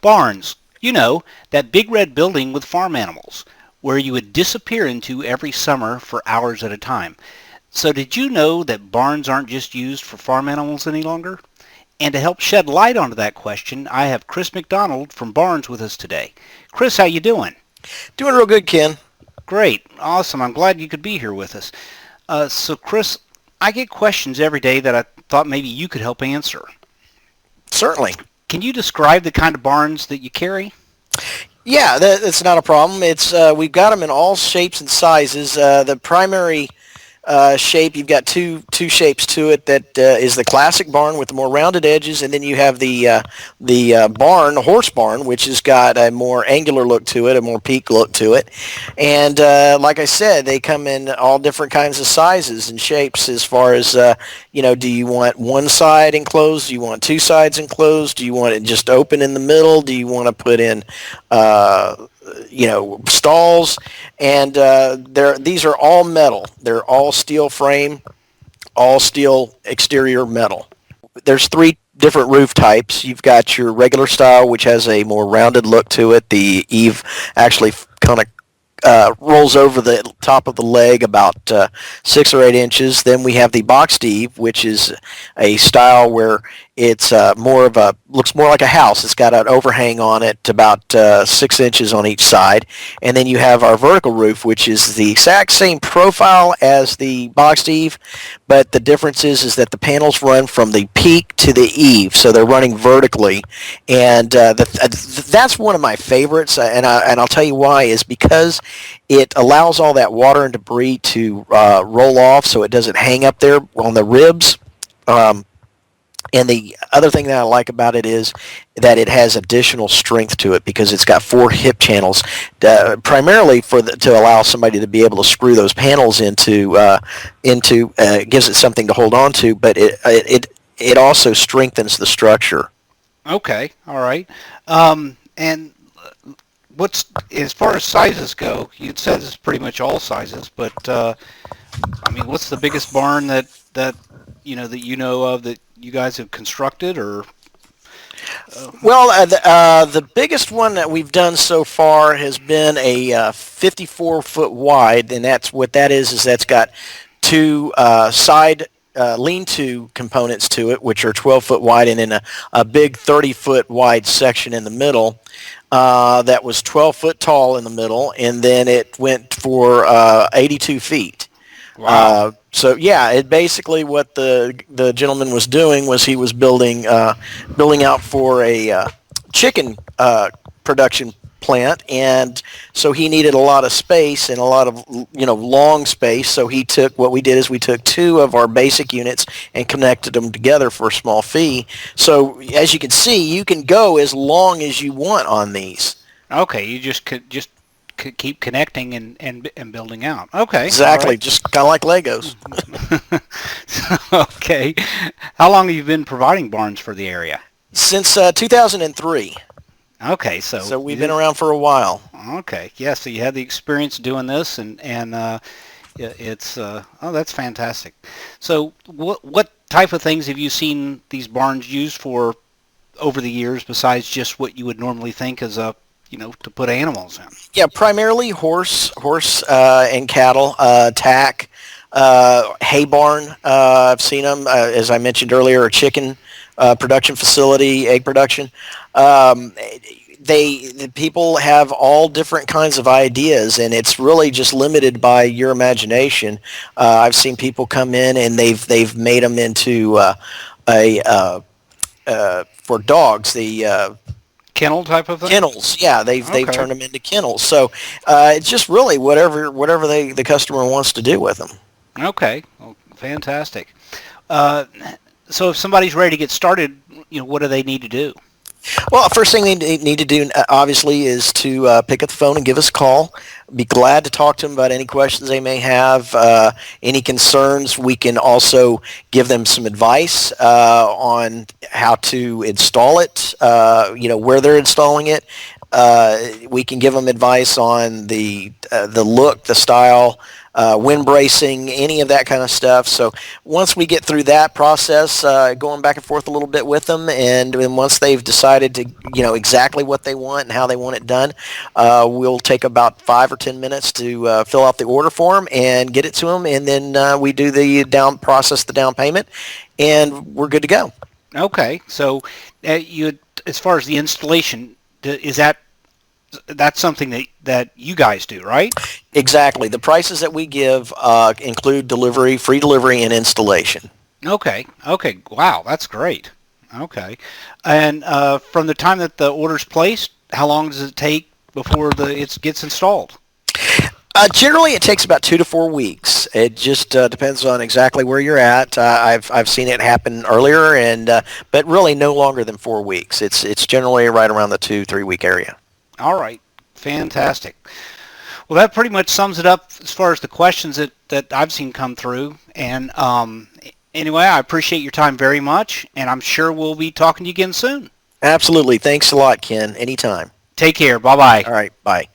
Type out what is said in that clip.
Barns, you know, that big red building with farm animals, where you would disappear into every summer for hours at a time. So did you know that barns aren't just used for farm animals any longer? And to help shed light onto that question, I have Chris Mcdonald from Barnes with us today. Chris, how you doing? Doing real good, Ken. Great, awesome. I'm glad you could be here with us. So Chris, I get questions every day that I thought maybe you could help answer. Certainly. Can you describe the kind of barns that you carry? Yeah, that's not a problem. It's we've got them in all shapes and sizes. The primary shape, you've got two shapes to it. That is the classic barn with the more rounded edges, and then you have the barn, horse barn, which has got a more angular look to it, a more peak look to it. And like I said, they come in all different kinds of sizes and shapes as far as, do you want one side enclosed? Do you want two sides enclosed? Do you want it just open in the middle? Do you want to put in stalls? And these are all metal. They're all steel frame, all steel exterior metal. There's three different roof types. You've got your regular style, which has a more rounded look to it. The eave actually kind of rolls over the top of the leg about 6 or 8 inches. Then we have the boxed eave, which is a style where it's looks more like a house. It's got an overhang on it about 6 inches on each side. And then you have our vertical roof, which is the exact same profile as the boxed eave, but the difference is that the panels run from the peak to the eave, so they're running vertically. And that's one of my favorites, and I'll tell you why, is because it allows all that water and debris to roll off so it doesn't hang up there on the ribs. And the other thing that I like about it is that it has additional strength to it because it's got 4 hip channels, primarily to allow somebody to be able to screw those panels into gives it something to hold on to, but it also strengthens the structure. Okay, all right. And what's as far as sizes go? You said it's pretty much all sizes, but what's the biggest barn that you know of that you guys have constructed, or? Well, the biggest one that we've done so far has been a 54-foot wide, and that's what that is that's got 2 side lean-to components to it, which are 12-foot wide, and then a big 30-foot wide section in the middle that was 12 foot tall in the middle, and then it went for 82 feet. Wow. So yeah, it basically what the gentleman was doing was he was building out for a chicken production plant, and so he needed a lot of space and a lot of long space. So we took 2 of our basic units and connected them together for a small fee. So as you can see, you can go as long as you want on these. Okay, you just keep connecting and building out. Okay. Exactly, right. just kind of like Legos. Okay. How long have you been providing barns for the area? Since 2003. Okay, so we've been around for a while. Okay, yeah. So you had the experience doing this, and it's that's fantastic. So what type of things have you seen these barns used for over the years besides just what you would normally think as a to put animals in? Yeah, primarily horse and cattle, tack, hay barn. I've seen them, as I mentioned earlier, a chicken production facility, egg production. The people have all different kinds of ideas, and it's really just limited by your imagination. I've seen people come in and they've made them into for dogs, the kennel type of thing? Kennels, yeah. They've turned them into kennels. So it's just really whatever the customer wants to do with them. Okay, well, fantastic. So if somebody's ready to get started, what do they need to do? Well, first thing they need to do, obviously, is to pick up the phone and give us a call. Be glad to talk to them about any questions they may have, any concerns. We can also give them some advice on how to install it, where they're installing it, We can give them advice on the look, the style, wind bracing, any of that kind of stuff. So once we get through that process, going back and forth a little bit with them, and then once they've decided to, exactly what they want and how they want it done, we'll take about 5 or 10 minutes to fill out the order form and get it to them, and then we do the down payment, and we're good to go. Okay, so as far as the installation, that's something that you guys do, right? Exactly. The prices that we give include delivery, free delivery, and installation. Okay. Wow, that's great. Okay, and from the time that the order's placed, how long does it take before it gets installed? Generally, it takes about 2 to 4 weeks. It just depends on exactly where you're at. I've seen it happen earlier, but really no longer than 4 weeks. It's generally right around the 2-3 week area. All right, fantastic. Well, that pretty much sums it up as far as the questions that I've seen come through. And anyway, I appreciate your time very much, and I'm sure we'll be talking to you again soon. Absolutely. Thanks a lot, Ken. Anytime. Take care. Bye-bye. All right. Bye.